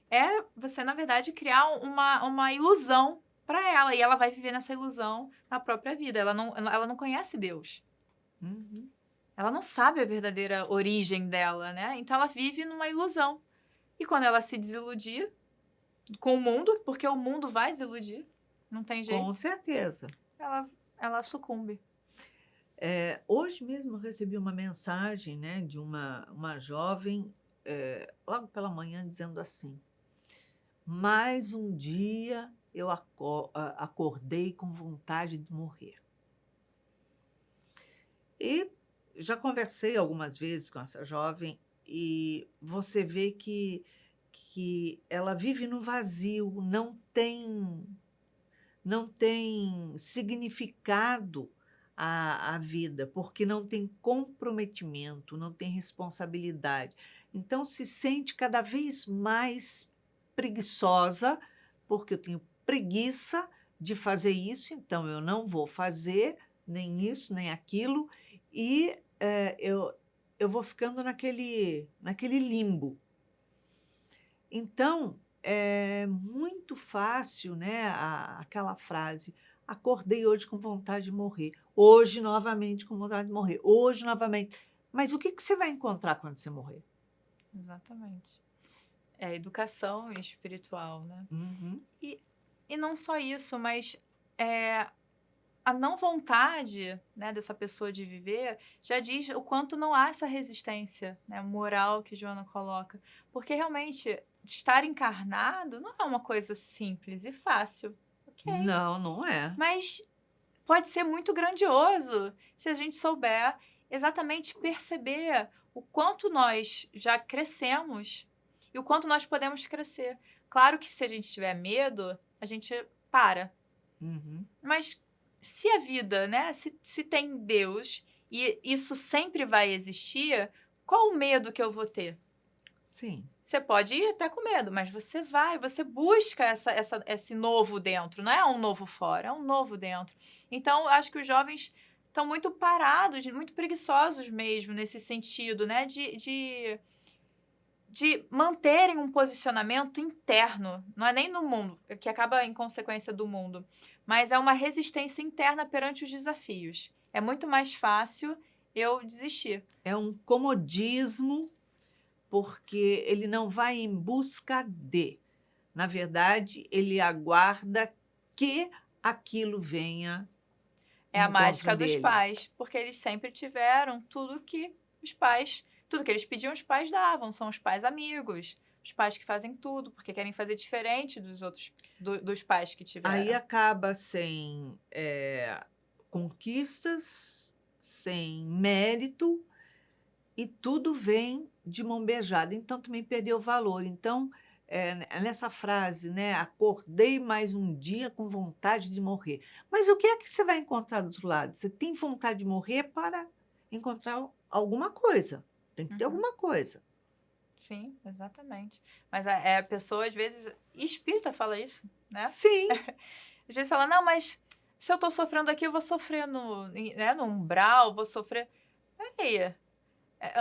é você, na verdade, criar uma ilusão para ela. E ela vai viver nessa ilusão na própria vida. Ela não conhece Deus. Ela não sabe a verdadeira origem dela, né? Então, ela vive numa ilusão. E quando ela se desiludir com o mundo, porque o mundo vai desiludir, não tem jeito. Com certeza. Ela sucumbe. Hoje mesmo eu recebi uma mensagem, né, de uma jovem, logo pela manhã, dizendo assim: mais um dia eu acordei com vontade de morrer. E já conversei algumas vezes com essa jovem e você vê que ela vive no vazio, não tem significado a vida, porque não tem comprometimento, não tem responsabilidade. Então, se sente cada vez mais preguiçosa, porque eu tenho preguiça de fazer isso, então eu não vou fazer nem isso, nem aquilo, e eu vou ficando naquele limbo. Então, é muito fácil, né, aquela frase: acordei hoje com vontade de morrer, hoje novamente com vontade de morrer, hoje novamente. Mas o que você vai encontrar quando você morrer? Exatamente. É educação espiritual, né? E não só isso, mas a não vontade, né, dessa pessoa de viver já diz o quanto não há essa resistência, né, moral que Joana coloca. Porque realmente estar encarnado não é uma coisa simples e fácil. Okay? Não é. Mas pode ser muito grandioso se a gente souber exatamente perceber o quanto nós já crescemos e o quanto nós podemos crescer. Claro que se a gente tiver medo, a gente para. Mas se a vida, né, se tem Deus e isso sempre vai existir, qual o medo que eu vou ter? Sim. Você pode ir até com medo, mas você busca esse novo dentro. Não é um novo fora, é um novo dentro. Então, acho que os jovens estão muito parados, muito preguiçosos mesmo nesse sentido, né? De manterem um posicionamento interno. Não é nem no mundo, que acaba em consequência do mundo, mas é uma resistência interna perante os desafios. É muito mais fácil eu desistir. É um comodismo, porque ele não vai em busca de. Na verdade, ele aguarda que aquilo venha. É a mágica dos pais, porque eles sempre tiveram tudo que eles pediam, os pais davam. São os pais amigos, os pais que fazem tudo, porque querem fazer diferente dos outros, dos pais que tiveram. Aí acaba sem conquistas, sem mérito, e tudo vem de mão beijada. Então, também perdeu o valor. Então, nessa frase, né? Acordei mais um dia com vontade de morrer. Mas o que é que você vai encontrar do outro lado? Você tem vontade de morrer para encontrar alguma coisa. Tem que ter alguma coisa. Sim, exatamente. Mas a pessoa, às vezes... Espírita fala isso, né? Sim. Às vezes fala, não, mas se eu estou sofrendo aqui, eu vou sofrer no umbral, vou sofrer... Peraí.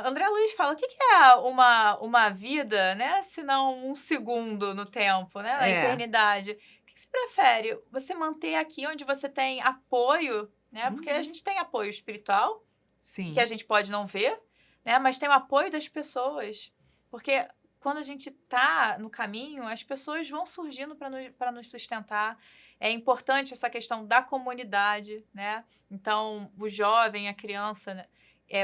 André Luiz fala, o que é uma vida, né? Se não um segundo no tempo, né? Na eternidade. O que você prefere? Você manter aqui onde você tem apoio, né? Porque a gente tem apoio espiritual, sim, que a gente pode não ver, né? Mas tem o apoio das pessoas. Porque quando a gente está no caminho, as pessoas vão surgindo para nos sustentar. É importante essa questão da comunidade, né? Então, o jovem, a criança, né?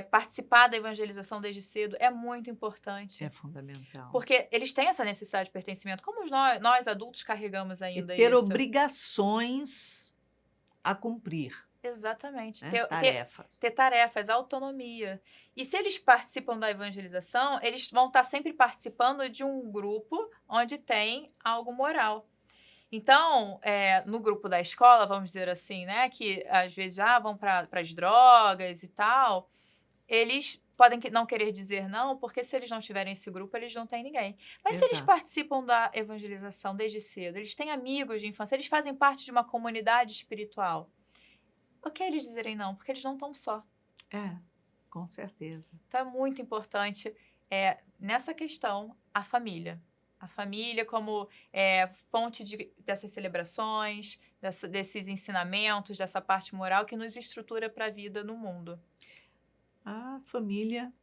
Participar da evangelização desde cedo é muito importante. É fundamental. Porque eles têm essa necessidade de pertencimento, como nós adultos carregamos ainda E ter isso. obrigações a cumprir. Exatamente. Né? Tarefas. Ter tarefas, autonomia. E se eles participam da evangelização, eles vão estar sempre participando de um grupo onde tem algo moral. Então, no grupo da escola, vamos dizer assim, né, que às vezes já vão para as drogas e tal, eles podem não querer dizer não, porque se eles não tiverem esse grupo, eles não têm ninguém. Mas se eles participam da evangelização desde cedo, eles têm amigos de infância, eles fazem parte de uma comunidade espiritual, por que eles dizerem não? Porque eles não estão só. Com certeza. Então, é muito importante, nessa questão, a família. A família como fonte dessas celebrações, desses ensinamentos, dessa parte moral que nos estrutura para a vida no mundo. A família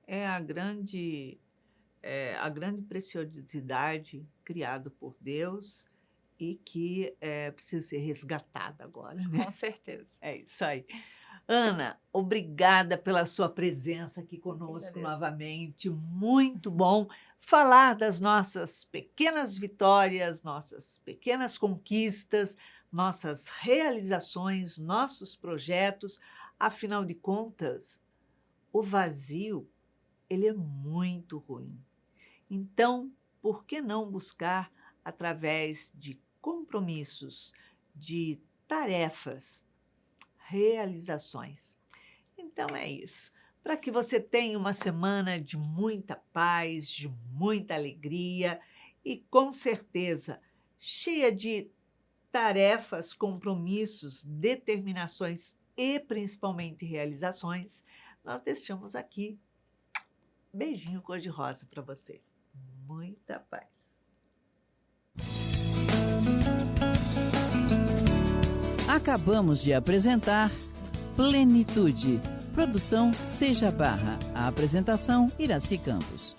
é a grande preciosidade criada por Deus e que precisa ser resgatada agora, né? Com certeza. É isso aí. Ana, obrigada pela sua presença aqui conosco novamente. Muito bom falar das nossas pequenas vitórias, nossas pequenas conquistas, nossas realizações, nossos projetos. Afinal de contas, o vazio, ele é muito ruim. Então, por que não buscar através de compromissos, de tarefas, realizações? Então é isso. Para que você tenha uma semana de muita paz, de muita alegria e, com certeza, cheia de tarefas, compromissos, determinações e, principalmente, realizações, nós deixamos aqui beijinho cor-de-rosa para você. Muita paz. Acabamos de apresentar Plenitude. Produção Seja Barra. A apresentação Iraci Campos.